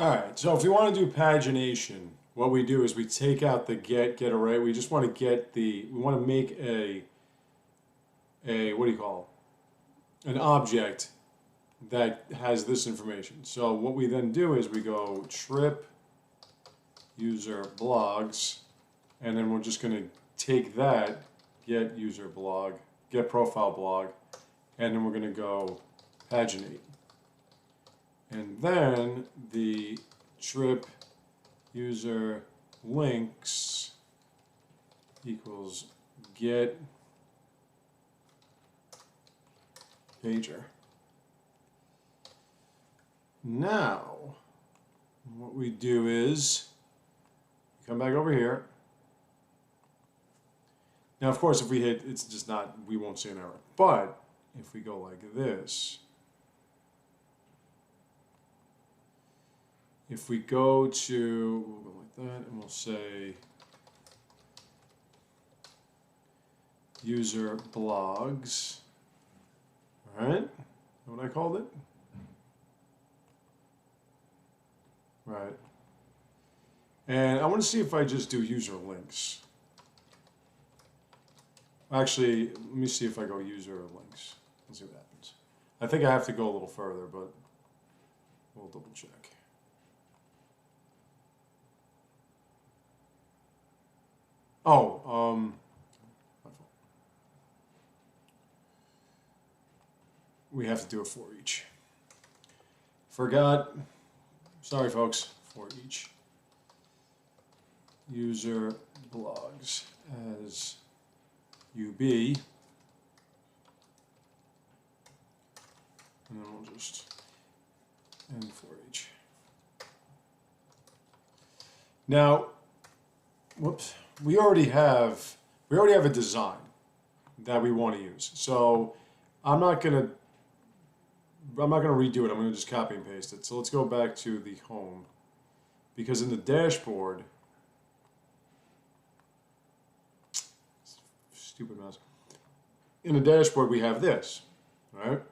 All right, so if we want to do pagination, what we do is we take out the get array. We just want to get we want to make what do you call it? An object that has this information. So what we then do is we go trip user blogs, and then we're just going to take that get user blog, get profile blog, and then we're going to go paginate. And then the trip user links equals get pager. Now, what we do is come back over here. Now, of course, if we hit, it's just not, we won't see an error. But if we go like this, if we go to, we'll go like that, and we'll say user blogs, all right, know what I called it? Right. And I want to see if I just do user links. Actually, let me see if I go user links. Let's see what happens. I think I have to go a little further, but we'll double check. Oh, my fault. We have to do it for each. Forgot. Sorry, folks. For each. User blogs as UB. And then we'll just end for each. Now, whoops. We already have a design that we want to use. So I'm not gonna redo it. I'm gonna just copy and paste it. So let's go back to the home, because in the dashboard, stupid mouse. In the dashboard we have this, right?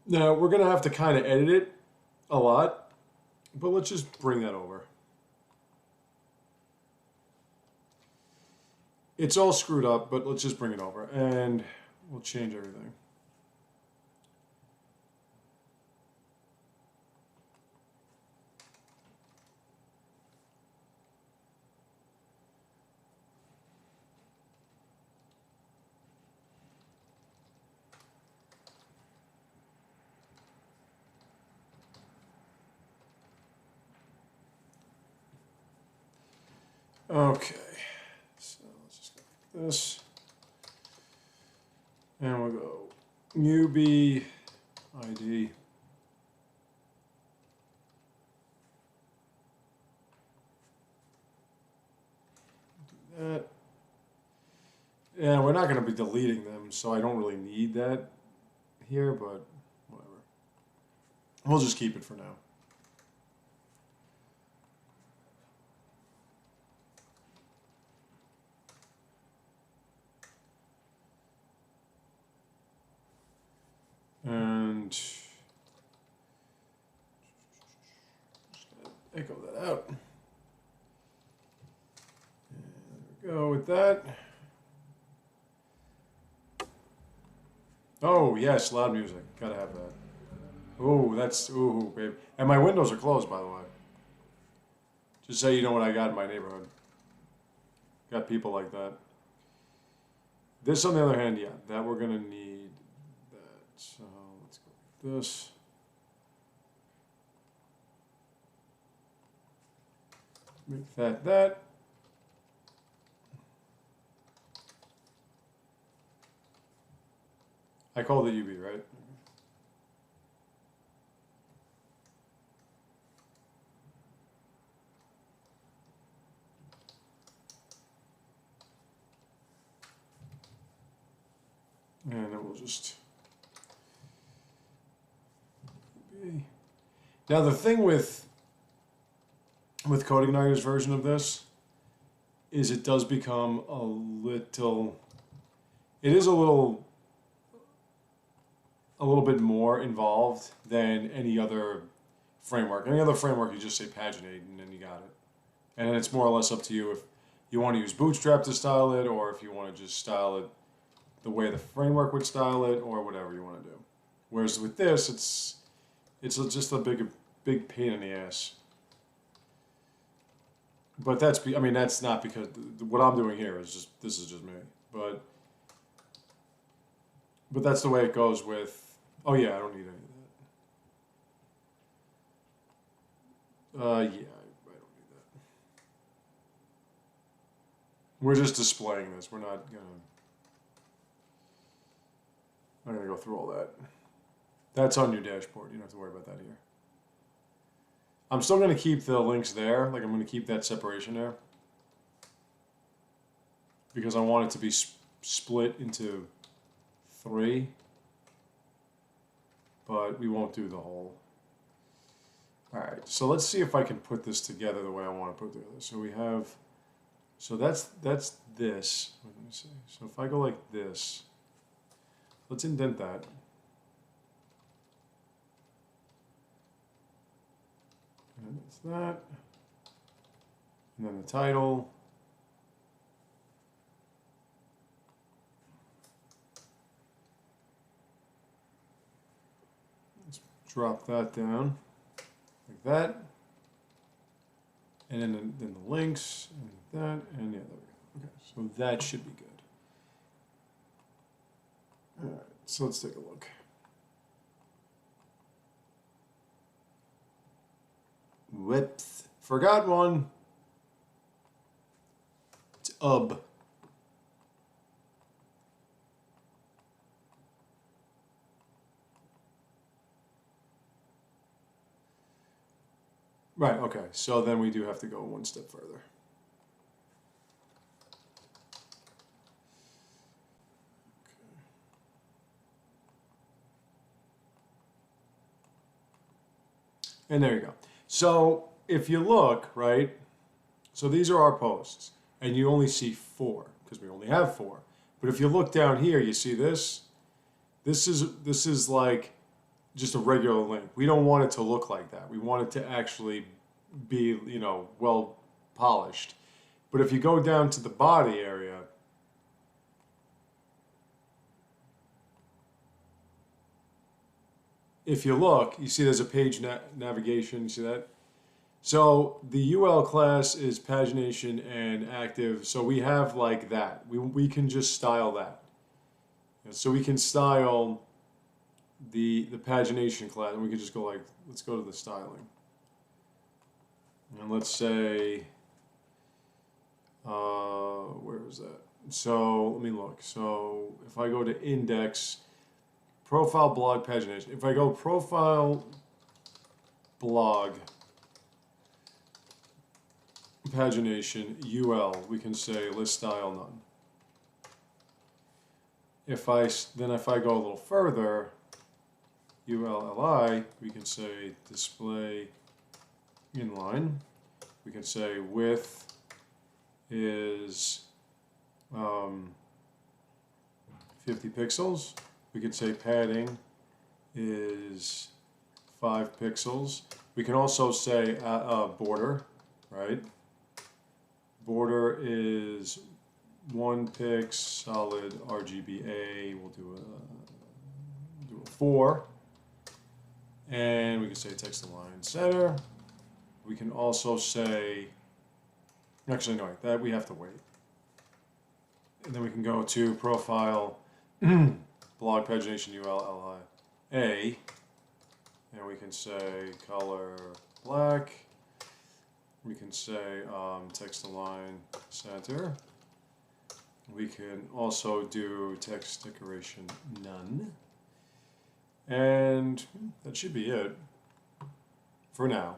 Now we're gonna have to kind of edit it a lot, but let's just bring that over. It's all screwed up, but let's just bring it over and we'll change everything. Okay. This, and we'll go newbie ID. Do that. Yeah, we're not going to be deleting them, so I don't really need that here, but whatever. We'll just keep it for now. And just echo that out. And there we go with that. Oh yes, loud music. Gotta have that. Oh, that's ooh, babe. And my windows are closed, by the way. Just so you know what I got in my neighborhood. Got people like that. This, on the other hand, yeah, that we're gonna need. So let's go with this. Make that. I called it UB, right? And then we'll just. Now the thing with CodeIgniter's version of this is it does become it is a little a little bit more involved than any other framework. Any other framework, you just say paginate and then you got it. And then it's more or less up to you if you want to use Bootstrap to style it, or if you want to just style it the way the framework would style it, or whatever you want to do. Whereas with this, it's just a big pain in the ass. But that's not because what I'm doing here is just, this is just me. But that's the way it goes with, oh yeah, I don't need any of that. Yeah, I don't need that. We're just displaying this. We're not gonna go through all that. That's on your dashboard. You don't have to worry about that here. I'm still going to keep the links there. Like, I'm going to keep that separation there. Because I want it to be split into 3. But we won't do the whole. Alright, so let's see if I can put this together the way I want to put it together. So we have, so that's this. Let me see. So if I go like this, let's indent that. And it's that. And then the title. Let's drop that down like that. And then the links and that, and yeah, there we go. Okay, so that should be good. All right, so let's take a look. Whoops, forgot one. It's ub. Right, okay, so then we do have to go one step further. And there you go. So if you look, right, so these are our posts, and you only see 4, because we only have 4. But if you look down here, you see this? This is like just a regular link. We don't want it to look like that. We want it to actually be, you know, well polished. But if you go down to the body area, if you look, you see there's a page navigation, you see that? So the UL class is pagination and active, so we have like that. We can just style that. So we can style the pagination class, and we can just go like, let's go to the styling. And let's say, where is that? So let me look. So if I go to index, profile blog pagination. If I go profile blog pagination UL, we can say list style none. If I go a little further, ULLI, we can say display inline. We can say width is 50 pixels. We can say padding is 5 pixels. We can also say border, right? Border is 1 pix, solid RGBA. We'll do a 4. And we can say text align center. We can also say, actually no, that we have to wait. And then we can go to profile blog pagination ULLI A, and we can say color black. We can say text align center. We can also do text decoration none. And that should be it for now.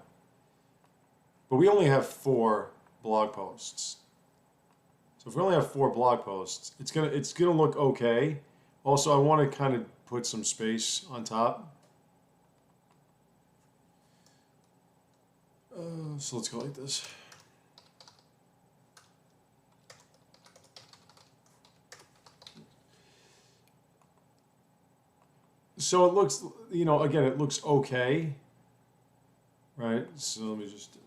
But we only have 4 blog posts. So if we only have 4 blog posts, it's gonna look okay. Also, I want to kind of put some space on top. So let's go like this. So it looks, you know, again, it looks okay, right? So let me just do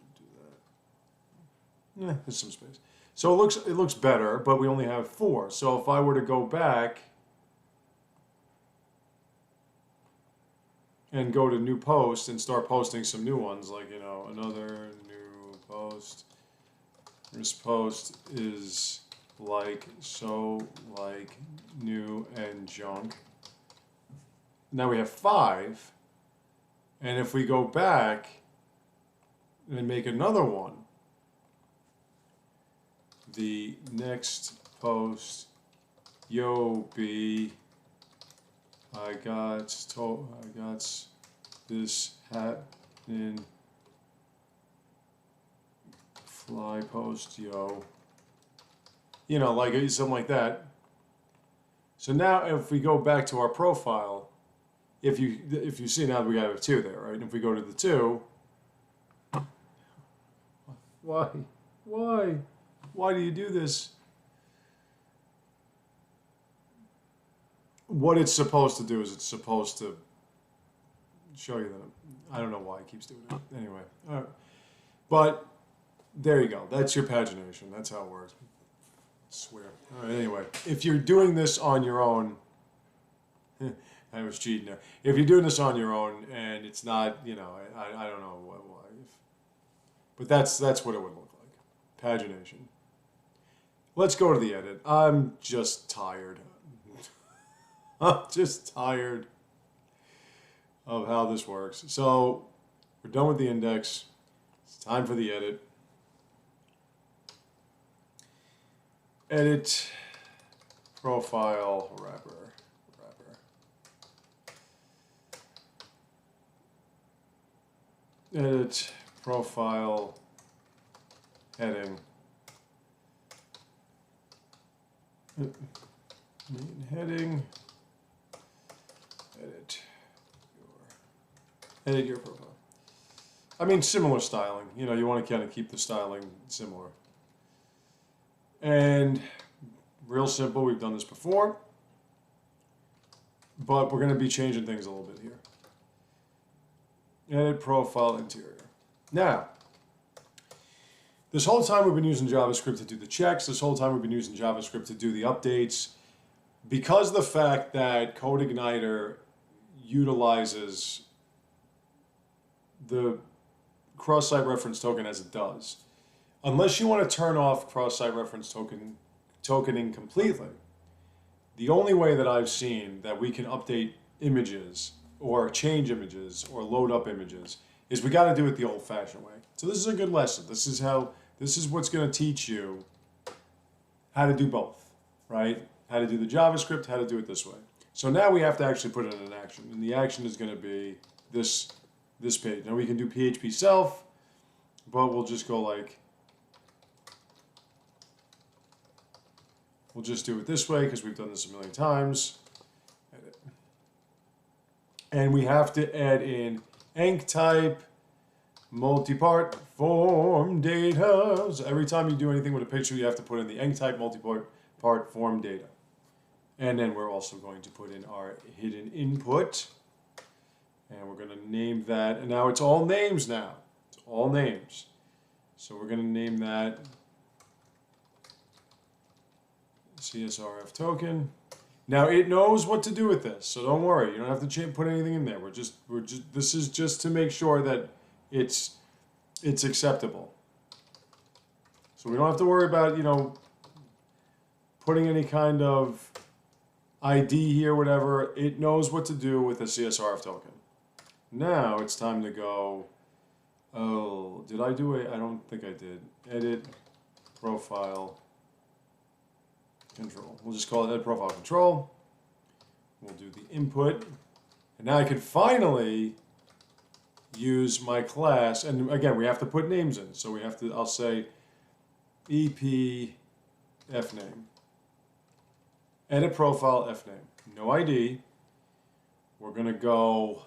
that. Yeah, there's some space. So it looks better, but we only have 4. So if I were to go back and go to new post and start posting some new ones, like, you know, another new post. This post is like, so, like, new and junk. Now we have 5. And if we go back and make another one, the next post, yo, B, I got this hat in fly post, yo. You know, like something like that. So now if we go back to our profile, if you see now we got a 2 there, right? And if we go to the 2, why do you do this? What it's supposed to do is it's supposed to show you that. I don't know why it keeps doing it. Anyway, all right. But there you go. That's your pagination. That's how it works. I swear. All right, anyway, if you're doing this on your own, I was cheating there. If you're doing this on your own and it's not, you know, I don't know why. But that's what it would look like. Pagination. Let's go to the edit. I'm just tired. I'm just tired of how this works. So we're done with the index. It's time for the edit. Edit profile wrapper. Edit profile heading. Main heading. Edit your profile. I mean, similar styling. You know, you want to kind of keep the styling similar. And real simple, we've done this before, but we're going to be changing things a little bit here. Edit profile interior. Now, this whole time we've been using JavaScript to do the checks. This whole time we've been using JavaScript to do the updates. Because of the fact that CodeIgniter utilizes the cross-site reference token as it does, unless you want to turn off cross-site reference tokening completely, the only way that I've seen that we can update images or change images or load up images is we got to do it the old-fashioned way. So this is a good lesson. This is what's going to teach you how to do both, right? How to do the JavaScript, how to do it this way. So now we have to actually put it in an action, and the action is going to be this page. Now we can do PHP self, but we'll just go like, we'll just do it this way because we've done this a million times. Edit. And we have to add in enc type, multi-part form data. So every time you do anything with a picture, you have to put in the enc type multi-part form data. And then we're also going to put in our hidden input. And we're going to name that. And now it's all names now. It's all names. So we're going to name that CSRF token. Now it knows what to do with this. So don't worry. You don't have to put anything in there. This is just to make sure that it's acceptable. So we don't have to worry about, you know, putting any kind of ID here, whatever. It knows what to do with a CSRF token. Now it's time to go, oh, did I do it? I don't think I did. Edit profile control. We'll just call it edit profile control. We'll do the input. And now I can finally use my class. And again, we have to put names in. So we have to, I'll say EP fname. Edit profile fname. No ID. We're going to go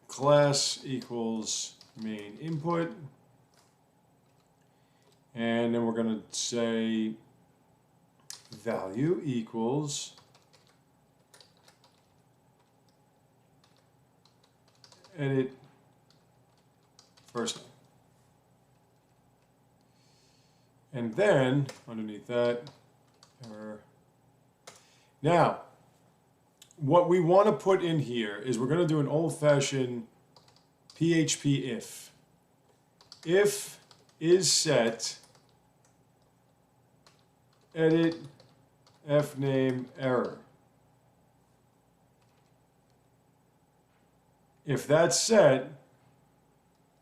class equals main input. And then we're going to say value equals edit first name. And then, underneath that, error. Now, what we want to put in here is we're going to do an old-fashioned PHP if. If is set, edit fname error. If that's set,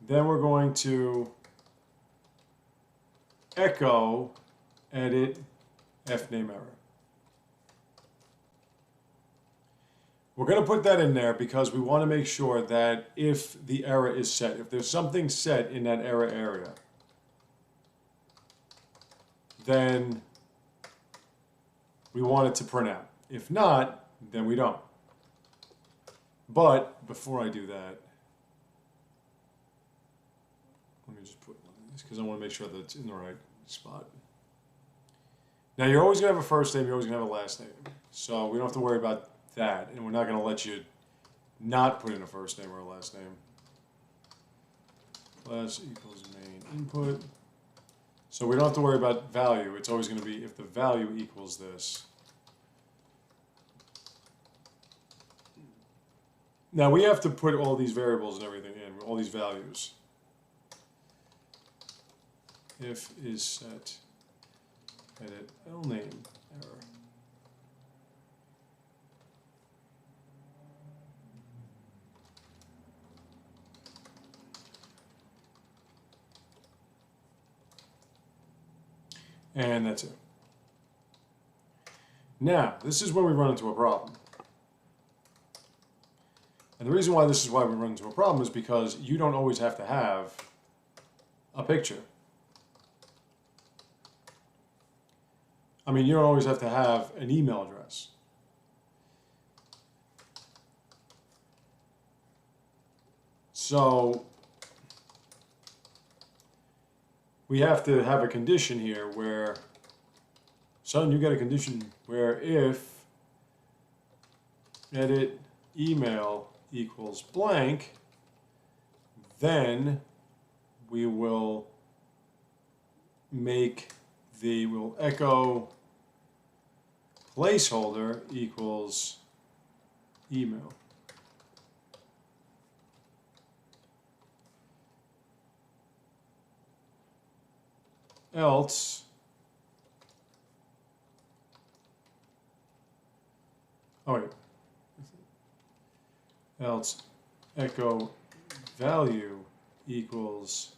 then we're going to echo edit fname error. We're going to put that in there because we want to make sure that if the error is set, if there's something set in that error area, then we want it to print out. If not, then we don't. But before I do that, let me just put one of these because I want to make sure that it's in the right spot. Now you're always going to have a first name, you're always going to have a last name. So we don't have to worry about that, and we're not going to let you not put in a first name or a last name. Class equals main input. So we don't have to worry about value. It's always going to be if the value equals this. Now we have to put all these variables and everything in, all these values. If is set, edit name error. And that's it. Now, this is when we run into a problem. And the reason why this is why we run into a problem is because you don't always have to have a picture. I mean, you don't always have to have an email address. So we have to have a condition here where, son, you got a condition where if edit email equals blank, then we will we'll echo placeholder equals email. Else, else echo value equals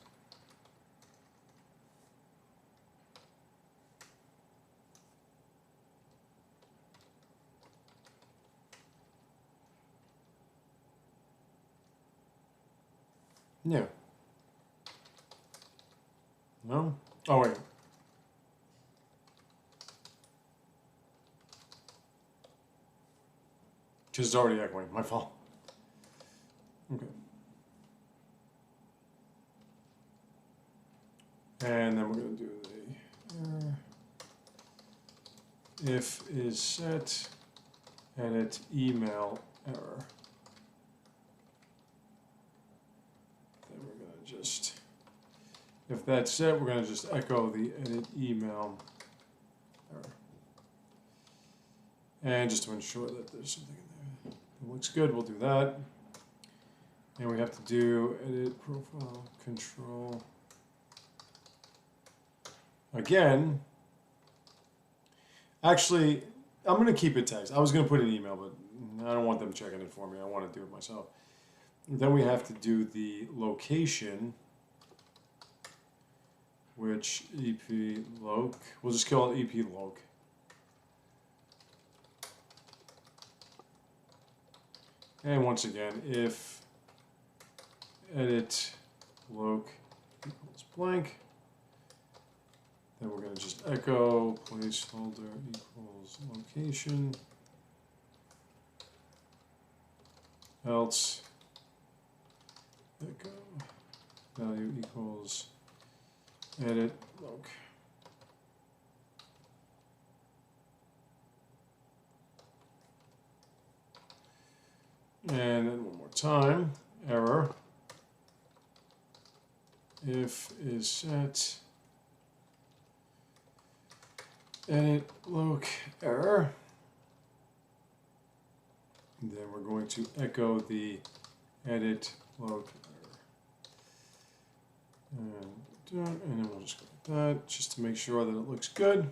new. No? Oh, wait. Because it's already echoing. My fault. Okay. And then we're going to do the if is set, edit email error. Then we're going to just, if that's set, we're going to just echo the edit email error. And just to ensure that there's something in there that looks good, we'll do that. And we have to do edit profile control. Again, actually, I'm going to keep it text. I was going to put an email, but I don't want them checking it for me. I want to do it myself. Then we have to do the location, which EP loc. We'll just call it EP loc. And once again, if edit loc equals blank, then we're going to just echo placeholder equals location, else echo value equals edit loc. And then one more time, error. If is set. Edit loc error. And then we're going to echo the edit loc error. And then we'll just go like that, just to make sure that it looks good.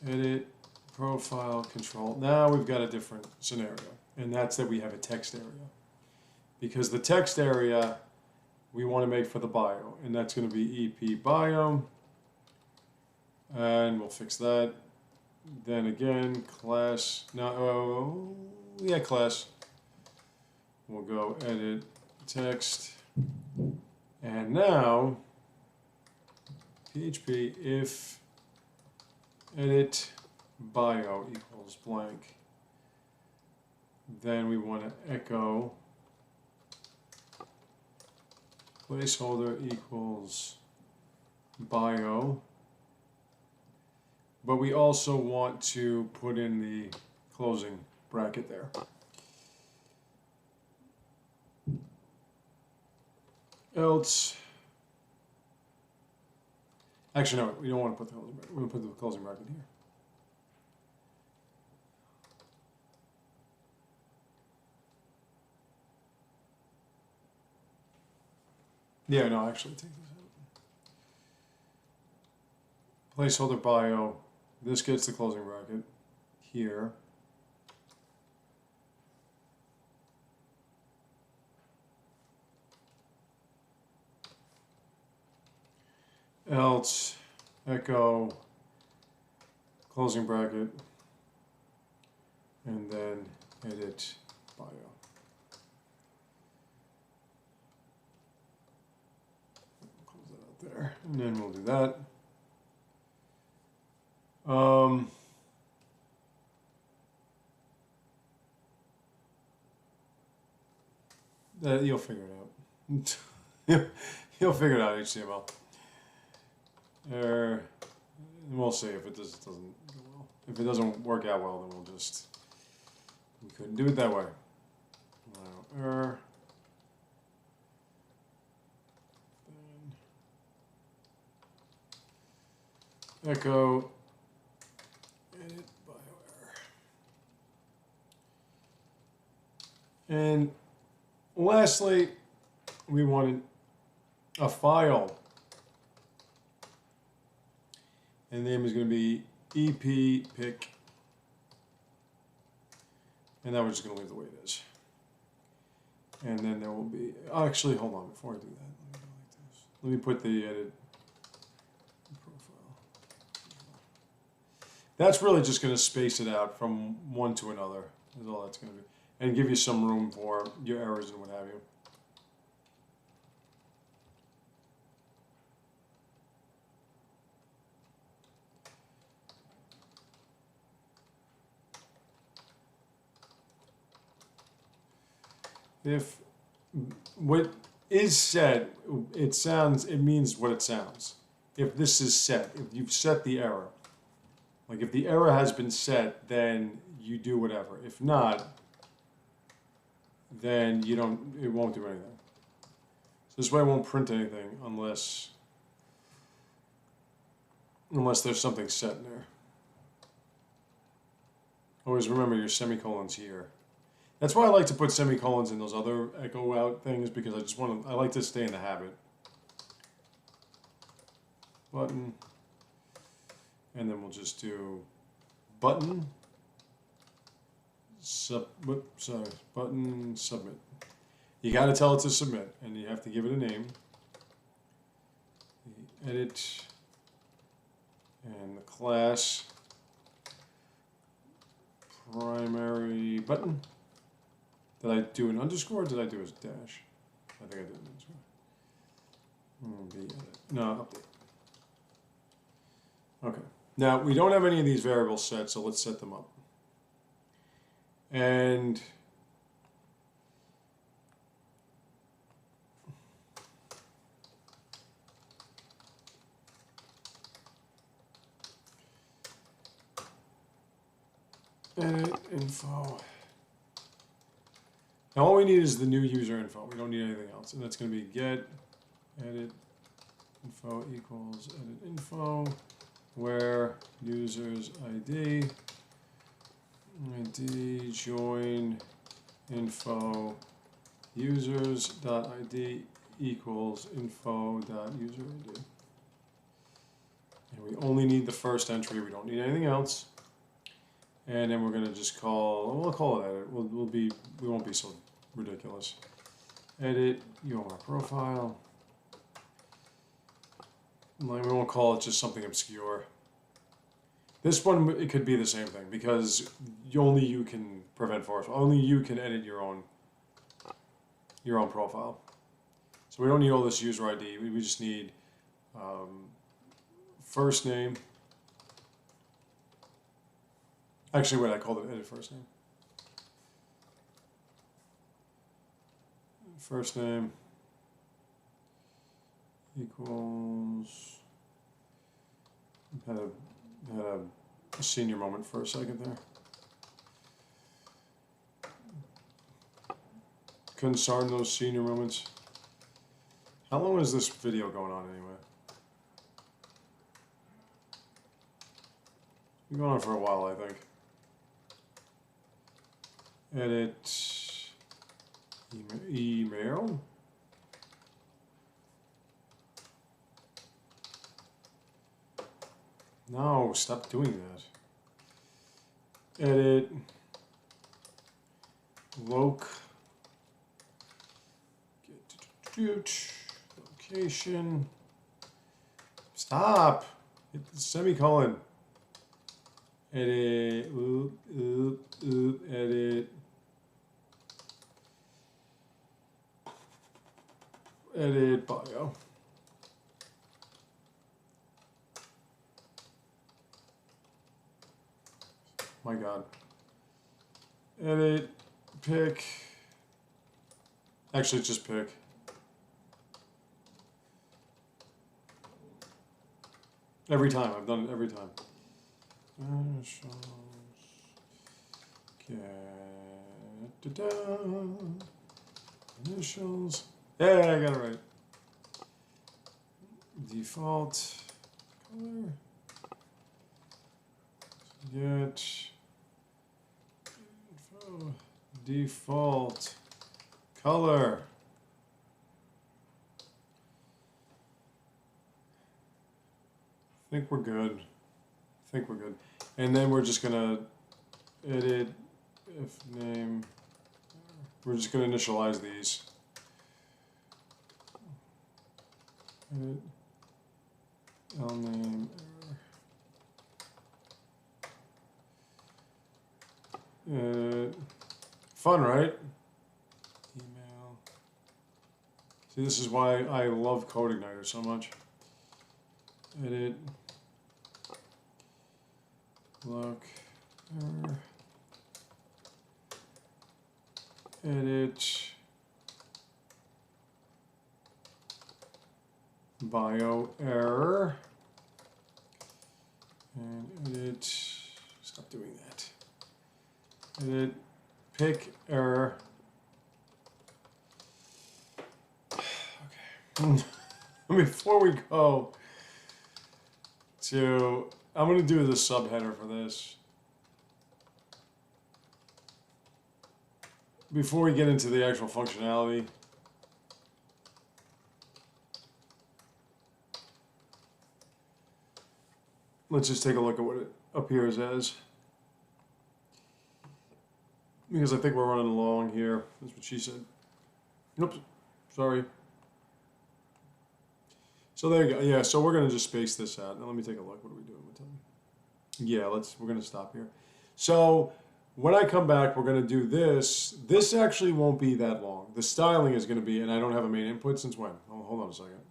Edit, profile, control. Now we've got a different scenario, and that's that we have a text area. Because the text area we want to make for the bio, and that's going to be EP bio. And we'll fix that. Then again, class, class. We'll go edit text. And now, PHP if edit bio equals blank. Then we want to echo placeholder equals bio. But we also want to put in the closing bracket there. Else, actually no, we don't want to put the closing bracket. We're going to put the closing bracket here. Yeah, no, actually take this out. Placeholder bio. This gets the closing bracket here. Else, echo, closing bracket, and then edit bio. Close that out there, and then we'll do that. You'll figure it out. You'll figure it out, HTML. We'll see if it doesn't go well. If it doesn't work out well, then we couldn't do it that way. Error. Echo. Edit bio error. And lastly, we wanted a file. And the name is going to be eppic. And now we're just going to leave it the way it is. And then there will be, actually, hold on, before I do that, let me go like this. Let me put the edit profile. That's really just going to space it out from one to another, is all that's going to be. And give you some room for your errors and what have you. If what is said, it means what it sounds. If this is set, if you've set the error, like if the error has been set, then you do whatever. If not, then it won't do anything. So this way it won't print anything unless there's something set in there. Always remember your semicolons here. That's why I like to put semicolons in those other echo out things, because I like to stay in the habit. Button. And then we'll just do button. Button submit. You got to tell it to submit, and you have to give it a name. The edit and the class primary button. Did I do an underscore or did I do a dash? I think I did an underscore. No, update. Okay. Now, we don't have any of these variables set, so let's set them up. And edit info Now all we need is the new user info. We don't need anything else. And that's going to be get edit info equals edit info, where users ID, join info users.id equals info.user ID. And we only need the first entry. We don't need anything else. And then we're going to just we'll call it edit. We won't be so ridiculous. Edit your profile. Like, we won't call it just something obscure. This one, it could be the same thing because only you can prevent force. Only you can edit your own profile. So we don't need all this user ID. We just need first name. Actually, wait, I called it edit first name. First name equals, had a senior moment for a second there. Concern those senior moments. How long is this video going on anyway? Been going on for a while, I think. Edit email. No, stop doing that. Edit location. Stop. Hit the semicolon. Edit. Edit. Edit bio. My God. Edit, pick. Actually, just pick. Every time. I've done it every time. Initials. Yeah, I got it right. Default color. Get info. Default color. I think we're good. And then we're just gonna edit if name. We're just gonna initialize these. Edit L name error. Fun, right? Email. See, this is why I love CodeIgniter so much. Edit. Look. Error. Edit. Bio error. And edit. Stop doing that. Edit. Pick error. Okay. Before we go to, I'm going to do the subheader for this. Before we get into the actual functionality, let's just take a look at what it appears as. Because I think we're running along here. That's what she said. Nope. Sorry. So there you go. Yeah, so we're going to just space this out. Now let me take a look. What are we doing with time? Yeah, we're going to stop here. So when I come back, we're going to do this. This actually won't be that long. The styling is going to be, and I don't have a main input since when? Oh, hold on a second.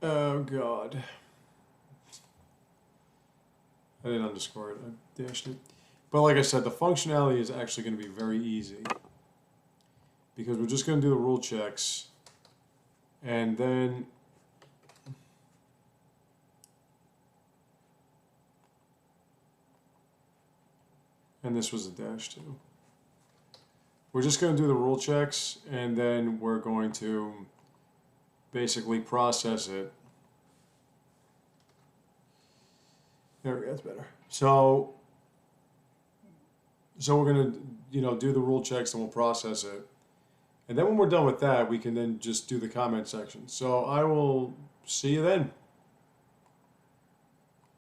Oh, God. I didn't underscore it. I dashed it. But like I said, the functionality is actually going to be very easy. because we're just going to do the rule checks, and then this was a dash too. We're just going to do the rule checks, and then we're going to basically process it. There we go, that's better. So we're going to, do the rule checks and we'll process it. And then when we're done with that, we can then just do the comment section. So I will see you then.